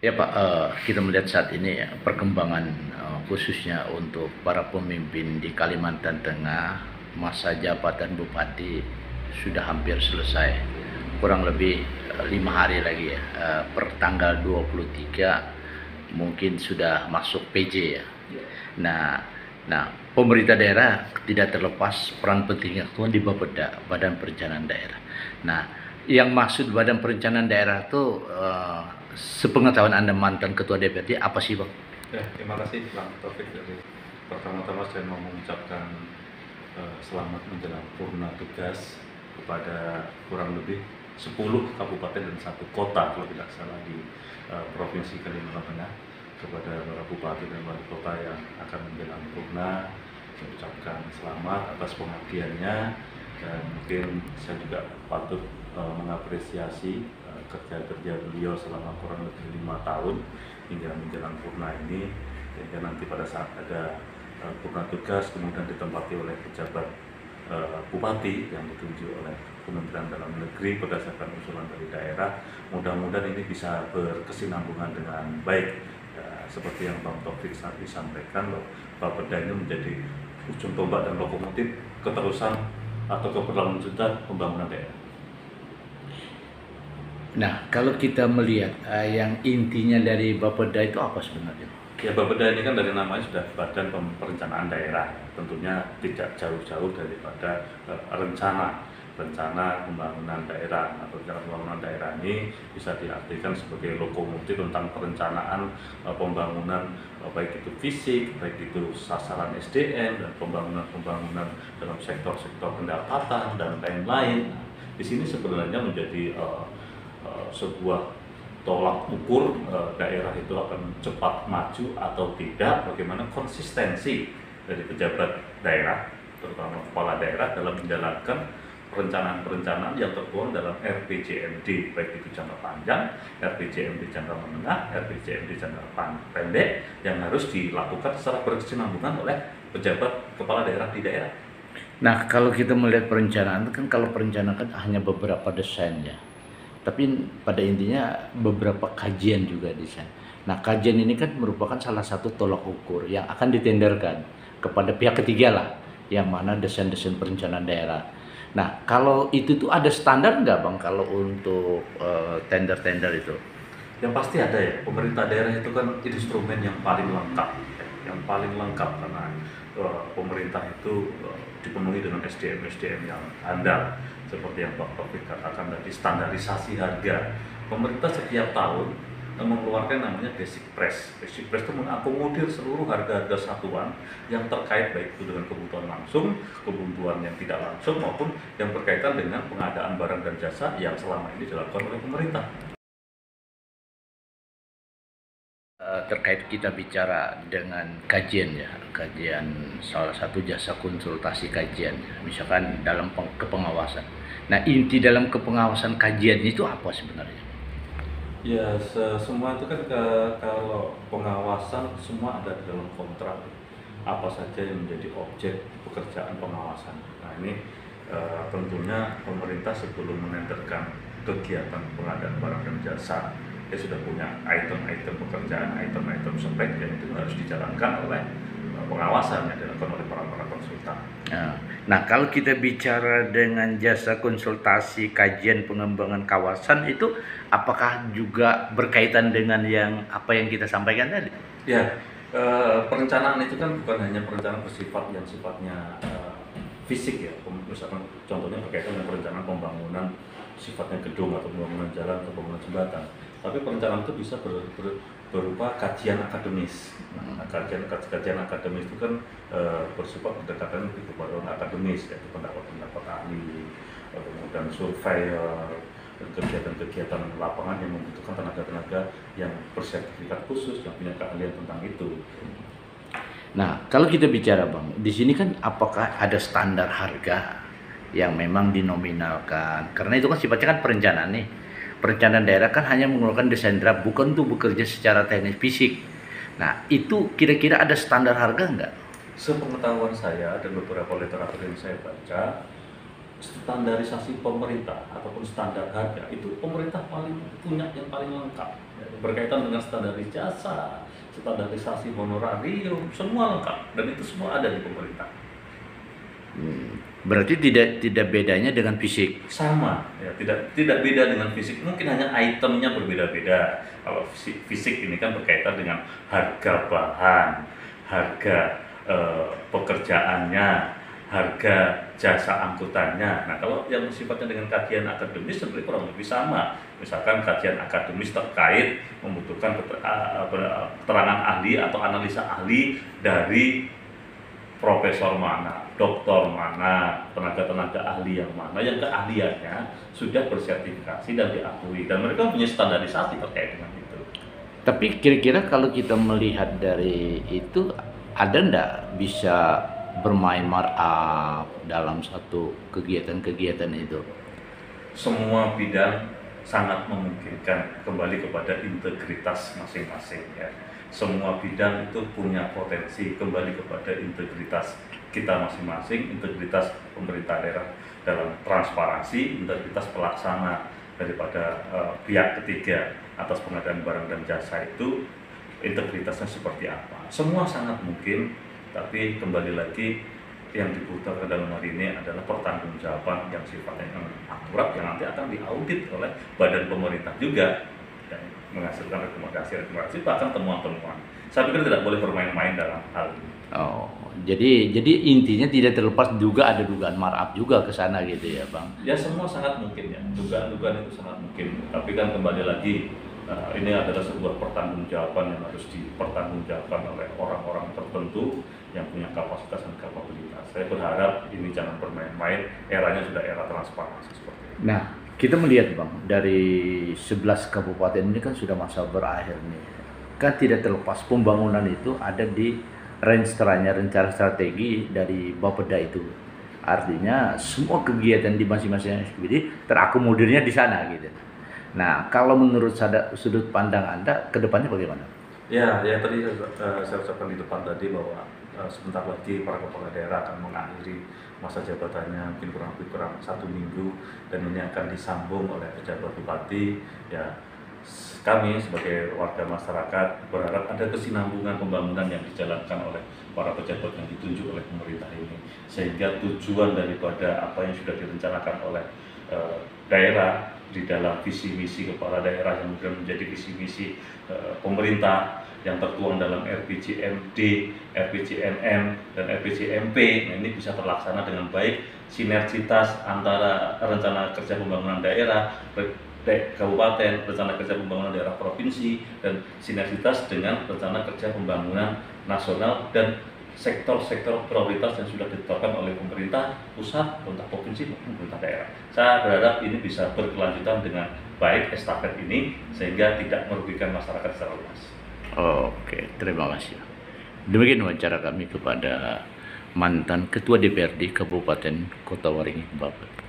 Ya Pak, kita melihat saat ini ya, perkembangan khususnya untuk para pemimpin di Kalimantan Tengah, masa jabatan bupati sudah hampir selesai. Kurang lebih 5 hari lagi ya, per tanggal 23 mungkin sudah masuk PJ ya. Nah, nah pemerintah daerah tidak terlepas peran pentingnya tuan di Bapeda, Badan Perencanaan Daerah. Nah, yang maksud Badan Perencanaan Daerah itu sepengetahuan Anda mantan Ketua DPRD apa sih Bang? Ya, terima kasih Bang Taufik. Jadi, pertama-tama saya mau mengucapkan selamat menjelang purna tugas kepada kurang lebih 10 kabupaten dan 1 kota kalau tidak salah di Provinsi Kalimantan Tengah, kepada para bupati dan wali kota yang akan menjelang purna. Saya ucapkan selamat atas pengabdiannya, dan mungkin saya juga patut mengapresiasi kerja-kerja beliau selama kurang lebih 5 tahun hingga menjelang purna ini, sehingga nanti pada saat ada purna tugas kemudian ditempati oleh pejabat bupati yang ditunjuk oleh Kementerian Dalam Negeri berdasarkan usulan dari daerah, mudah-mudahan ini bisa berkesinambungan dengan baik. Ya, seperti yang Bang Taufik saat disampaikan, bahwa Bapeda ini menjadi ujung tombak dan lokomotif keterusan atau keberlanjutan pembangunan daerah. Nah, kalau kita melihat yang intinya dari Bapeda itu apa sebenarnya? Ya, Bapeda ini kan dari namanya sudah Badan Perencanaan Daerah, tentunya tidak jauh-jauh daripada rencana pembangunan daerah. Atau rencana pembangunan daerah ini bisa diartikan sebagai lokomotif tentang perencanaan pembangunan, baik itu fisik, baik itu sasaran SDM, dan pembangunan dalam sektor-sektor pendapatan dan lain-lain. Nah, di sini sebenarnya menjadi sebuah tolak ukur daerah itu akan cepat maju atau tidak, bagaimana konsistensi dari pejabat daerah, terutama kepala daerah, dalam menjalankan perencanaan-perencanaan yang tertuang dalam RPJMD, baik itu jangka panjang, RPJMD jangka menengah, RPJMD jangka pendek, yang harus dilakukan secara berkesinambungan oleh pejabat kepala daerah di daerah. Nah, kalau kita melihat perencanaan kan, kalau perencanaan kan hanya beberapa desain ya. Tapi pada intinya beberapa kajian juga di sana. Nah, kajian ini kan merupakan salah satu tolak ukur yang akan ditenderkan kepada pihak ketiga lah, yang mana desain-desain perencanaan daerah. Nah, kalau itu tuh ada standar nggak Bang kalau untuk tender-tender itu? Yang pasti ada ya, pemerintah daerah itu kan instrumen yang paling lengkap, karena pemerintah itu dipenuhi dengan SDM yang handal, seperti yang Pak Taufik katakan tadi, standarisasi harga. Pemerintah setiap tahun mengeluarkan namanya basic price. Basic price itu mengakomodir seluruh harga-harga satuan yang terkait, baik itu dengan kebutuhan langsung, kebutuhan yang tidak langsung, maupun yang berkaitan dengan pengadaan barang dan jasa yang selama ini dilakukan oleh pemerintah. Terkait kita bicara dengan kajian ya, kajian salah satu jasa konsultasi kajian, misalkan dalam kepengawasan. Nah, inti dalam kepengawasan kajian itu apa sebenarnya? Ya, semua itu kan kalau pengawasan semua ada di dalam kontrak. Apa saja yang menjadi objek pekerjaan pengawasan. Nah, ini tentunya pemerintah sebelum menenderkan kegiatan pengadaan barang dan jasa, dia sudah punya item-item pekerjaan, item-item spek yang itu harus dijalankan oleh pengawasan yang dilakukan oleh para konsultan. Nah, kalau kita bicara dengan jasa konsultasi kajian pengembangan kawasan itu, apakah juga berkaitan dengan yang apa yang kita sampaikan tadi? Ya, perencanaan itu kan bukan hanya perencanaan bersifat yang sifatnya fisik ya, misalkan contohnya berkaitan dengan perencanaan pembangunan sifatnya gedung atau pembangunan jalan atau pembangunan jembatan, tapi perencanaan itu bisa berupa kajian akademis. Nah, kajian akademis itu kan bersifat berdekatan kepada akademis, yaitu pendapat-pendapat ahli, kemudian surveyor, dan kegiatan-kegiatan lapangan yang membutuhkan tenaga-tenaga yang bersertifikat khusus, yang punya keahlian tentang itu. Nah, kalau kita bicara Bang, di sini kan apakah ada standar harga yang memang dinominalkan? Karena itu kan sifatnya kan perencanaan nih. Perencanaan daerah kan hanya mengeluarkan desain draft, bukan untuk bekerja secara teknis fisik. Nah, itu kira-kira ada standar harga nggak? Sepengetahuan saya dan beberapa literatur yang saya baca, standarisasi pemerintah ataupun standar harga itu pemerintah paling punya yang paling lengkap. berkaitan dengan standarisasi honorarium, semua lengkap dan itu semua ada di pemerintah. Berarti tidak bedanya dengan fisik. Sama, ya tidak beda dengan fisik, mungkin hanya itemnya berbeda-beda. Kalau fisik ini kan berkaitan dengan harga bahan, harga pekerjaannya, harga jasa angkutannya. Nah, kalau yang sifatnya dengan kajian akademis sebenarnya kurang lebih sama. Misalkan kajian akademis terkait membutuhkan keterangan ahli atau analisa ahli dari profesor mana, doktor mana, tenaga-tenaga ahli yang mana yang keahliannya sudah bersertifikasi dan diakui, dan mereka punya standarisasi terkait dengan itu. Tapi kira-kira kalau kita melihat dari itu, ada ndak bisa bermain markup dalam satu kegiatan-kegiatan itu? Semua bidang sangat memungkinkan, kembali kepada integritas masing-masing ya. Semua bidang itu punya potensi, kembali kepada integritas kita masing-masing, integritas pemerintah daerah dalam transparansi, integritas pelaksana daripada pihak ketiga atas pengadaan barang dan jasa itu, integritasnya seperti apa. Semua sangat mungkin, tapi kembali lagi yang dibutuhkan dalam hari ini adalah pertanggungjawaban yang sifatnya akurat, yang nanti akan diaudit oleh badan pemerintah juga yang menghasilkan rekomendasi bahkan temuan-temuan. Saya pikir tidak boleh bermain-main dalam hal ini. Oh, jadi intinya tidak terlepas juga ada dugaan markup juga ke sana gitu ya, Bang? Ya, semua sangat mungkin ya, dugaan-dugaan itu sangat mungkin. Tapi kan kembali lagi, ini adalah sebuah pertanggungjawaban yang harus dipertanggungjawabkan oleh orang-orang tertentu yang punya kapasitas dan kapabilitas. Saya berharap ini jangan bermain-main, eranya sudah era transparansi seperti ini. Nah, kita melihat, Bang, dari 11 kabupaten ini kan sudah masa berakhir nih. Kan tidak terlepas pembangunan itu ada di rencana strategi dari Bapeda itu. Artinya semua kegiatan di masing-masing SPBD terakomodirnya di sana gitu. Nah, kalau menurut sudut pandang Anda, ke depannya bagaimana? Ya tadi saya ucapkan di depan tadi bahwa sebentar lagi para kepala daerah akan mengakhiri masa jabatannya, mungkin kurang lebih 1 minggu, dan ini akan disambung oleh pejabat bupati. Ya, kami sebagai warga masyarakat berharap ada kesinambungan pembangunan yang dijalankan oleh para pejabat yang ditunjuk oleh pemerintah ini, sehingga tujuan daripada apa yang sudah direncanakan oleh daerah di dalam visi misi kepala daerah yang kemudian menjadi visi misi pemerintah yang tertuang dalam RPJMD, RPJMM, dan RPJMP. Nah, ini bisa terlaksana dengan baik, sinergitas antara rencana kerja pembangunan daerah kabupaten, rencana kerja pembangunan daerah provinsi, dan sinergitas dengan rencana kerja pembangunan nasional dan sektor-sektor prioritas yang sudah ditetapkan oleh pemerintah pusat, pemerintah provinsi maupun pemerintah daerah. Saya berharap ini bisa berkelanjutan dengan baik estafet ini, sehingga tidak merugikan masyarakat secara luas. Oke, terima kasih. Demikian wawancara kami kepada mantan Ketua DPRD Kabupaten Kota Waringin Bapak.